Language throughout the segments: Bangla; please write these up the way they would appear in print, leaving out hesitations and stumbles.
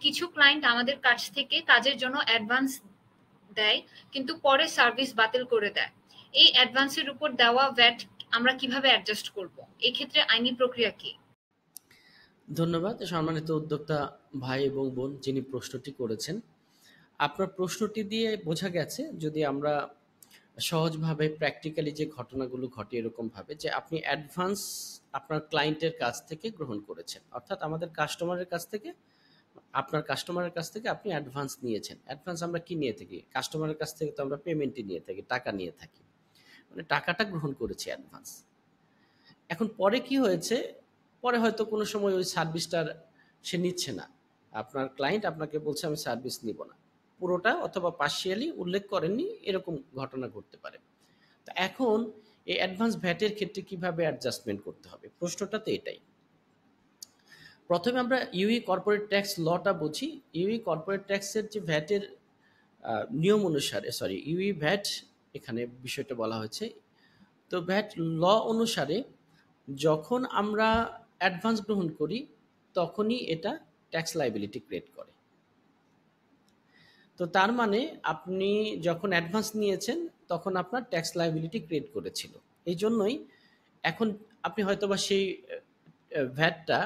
কিছু ক্লায়েন্ট আমাদের কাছ থেকে কাজের জন্য অ্যাডভান্স দেয় কিন্তু পরে সার্ভিস বাতিল করে দেয়। এই অ্যাডভান্সের উপর দেওয়া ভ্যাট আমরা কিভাবে অ্যাডজাস্ট করব? এই ক্ষেত্রে আইনি প্রক্রিয়া কি? ধন্যবাদ সম্মানিত উদ্যোক্তা ভাই এবং বোন যিনি প্রশ্নটি করেছেন। আপনার প্রশ্নটি দিয়ে বোঝা গেছে, যদি আমরা সহজভাবে প্র্যাকটিক্যালি যে ঘটনাগুলো ঘটে এরকমভাবে, যে আপনি অ্যাডভান্স আপনার ক্লায়েন্টের কাছ থেকে গ্রহণ করেছেন, অর্থাৎ আমাদের কাস্টমারের কাছ থেকে, আপনার কাস্টমারের কাছ থেকে আপনি অ্যাডভান্স নিয়েছেন। অ্যাডভান্স আমরা কি নিয়ে থাকি? কাস্টমারের কাছ থেকে তো আমরা পেমেন্টই নিয়ে থাকি, টাকা নিয়ে থাকি, মানে টাকাটা গ্রহণ করেছি অ্যাডভান্স। এখন পরে কি হয়েছে, পরে হয়তো কোনো সময় ওই সার্ভিসটার সে নিচ্ছে না, আপনার ক্লায়েন্ট আপনাকে বলছে আমি সার্ভিস নিব না, পুরোটা অথবা পার্শিয়ালি উল্লেখ করেননি, এরকম ঘটনা ঘটতে পারে। তো এখন এই অ্যাডভান্স ভ্যাটের ক্ষেত্রে কিভাবে অ্যাডজাস্টমেন্ট করতে হবে, প্রশ্নটা তো এটাই। প্রথমে আমরা ইউই কর্পোরেট ট্যাক্স লটা বুঝি। ইউই কর্পোরেট ট্যাক্সের যে ভ্যাটের নিয়ম অনুসারে, সরি ইউই ভ্যাট এখানে বিষয়টা বলা হয়েছে। তো ভ্যাট ল অনুসারে যখন আমরা অ্যাডভান্স গ্রহণ করি তখনই এটা ট্যাক্স লাইবিলিটি ক্রিয়েট করে। তো তার মানে আপনি যখন অ্যাডভান্স নিয়েছেন তখন আপনার ট্যাক্স লাইবিলিটি ক্রিয়েট করেছিল। এই জন্যই এখন আপনি হয়তোবা সেই ভ্যাটটা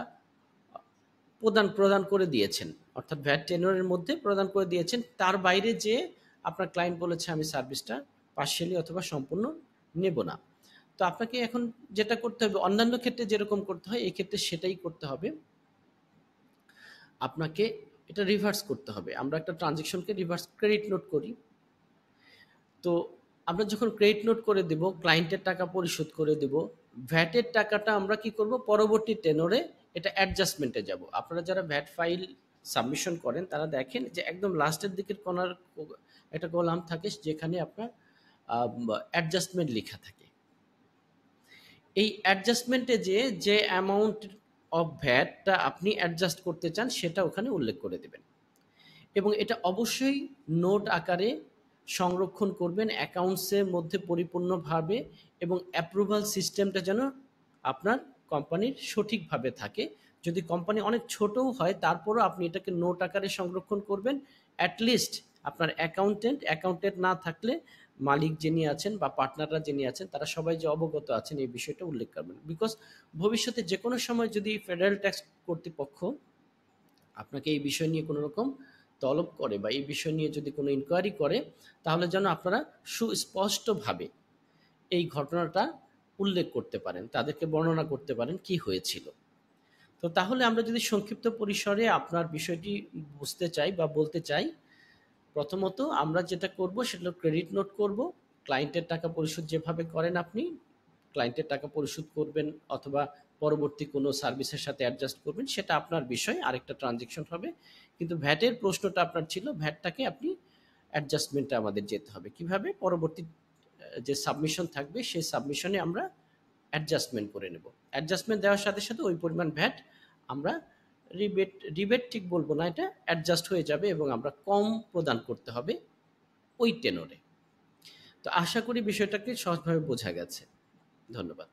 প্রদান করে দিয়েছেন, অর্থাৎ ভ্যাট টেনরের মধ্যে প্রদান করে দিয়েছেন, তার বাইরে যে আপনার ক্লায়েন্ট বলেছে আমি সার্ভিসটা পার্শিয়ালি অথবা সম্পূর্ণ নেব না। তো আপনাকে এখন যেটা করতে হবে, অন্যান্য ক্ষেত্রে যেরকম করতে হয় এই ক্ষেত্রে সেটাই করতে হবে। আপনাকে এটা রিভার্স করতে হবে। আমরা একটা ট্রানজেকশনকে রিভার্স ক্রেডিট নোট করি। তো আমরা যখন ক্রেডিট নোট করে দেব, ক্লায়েন্টের টাকা পরিশোধ করে দেব, ভ্যাটের টাকাটা আমরা কি করব, পরবর্তী টেনরে এটা অ্যাডজাস্টমেন্টে যাব। আপনারা যারা ভ্যাট ফাইল সাবমিশন করেন তারা দেখেন যে একদম লাস্টের দিকের কোনার একটা কলাম থাকে যেখানে আপনার অ্যাডজাস্টমেন্ট লেখা থাকে। এই অ্যাডজাস্টমেন্টে যে অ্যামাউন্ট অফ ভ্যাটটা আপনি অ্যাডজাস্ট করতে চান সেটা ওখানে উল্লেখ করে দেবেন, এবং এটা অবশ্যই নোট আকারে সংরক্ষণ করবেন অ্যাকাউন্টসের মধ্যে পরিপূর্ণভাবে, এবং অ্যাপ্রুভাল সিস্টেমটা যেন আপনার কোম্পানির সঠিকভাবে থাকে। যদি কোম্পানি অনেক ছোটও হয় তারপরও আপনি এটাকে নোট আকারে সংরক্ষণ করবেন। অ্যাটলিস্ট আপনার অ্যাকাউন্টেন্ট না থাকলে মালিক যিনি আছেন বা পার্টনাররা যিনি আছেন তারা সবাই যে অবগত আছেন এই বিষয়টা উল্লেখ করবেন। বিকজ ভবিষ্যতে যে কোনো সময় যদি ফেডারেল ট্যাক্স কর্তৃপক্ষ আপনাকে এই বিষয় নিয়ে কোনো রকম তলব করে বা এই বিষয় নিয়ে যদি কোনো ইনকোয়ারি করে, তাহলে যেন আপনারা সুস্পষ্টভাবে এই ঘটনাটা উল্লেখ করতে পারেন, তাদেরকে বর্ণনা করতে পারেন কি হয়েছিল। তো তাহলে আমরা যদি সংক্ষিপ্ত পরিসরে আপনার বিষয়টি বুঝতে চাই বা বলতে চাই, প্রথমত আমরা যেটা করব সেটা ক্রেডিট নোট করব। ক্লায়েন্টের টাকা পরিশোধ যেভাবে করেন আপনি ক্লায়েন্টের টাকা পরিশোধ করবেন অথবা পরবর্তী কোনো সার্ভিসের সাথে অ্যাডজাস্ট করবেন, সেটা আপনার বিষয়, আরেকটা ট্রানজেকশন হবে। কিন্তু ভ্যাটের প্রশ্নটা আপনার ছিল, ভ্যাটটাকে আপনি অ্যাডজাস্টমেন্টে আমাদের যেতে হবে কিভাবে, পরবর্তী যে সাবমিশন থাকবে সেই সাবমিশনে আমরা অ্যাডজাস্টমেন্ট করে নেব। অ্যাডজাস্টমেন্ট দেওয়ার সাথে সাথে ওই পরিমাণ ভ্যাট আমরা রিবেট ঠিক বলবো না, এটা অ্যাডজাস্ট হয়ে যাবে এবং আমরা কম প্রদান করতে হবে ওই টেনরে। তো আশা করি বিষয়টাকে সহজভাবে বোঝা গেছে। ধন্যবাদ।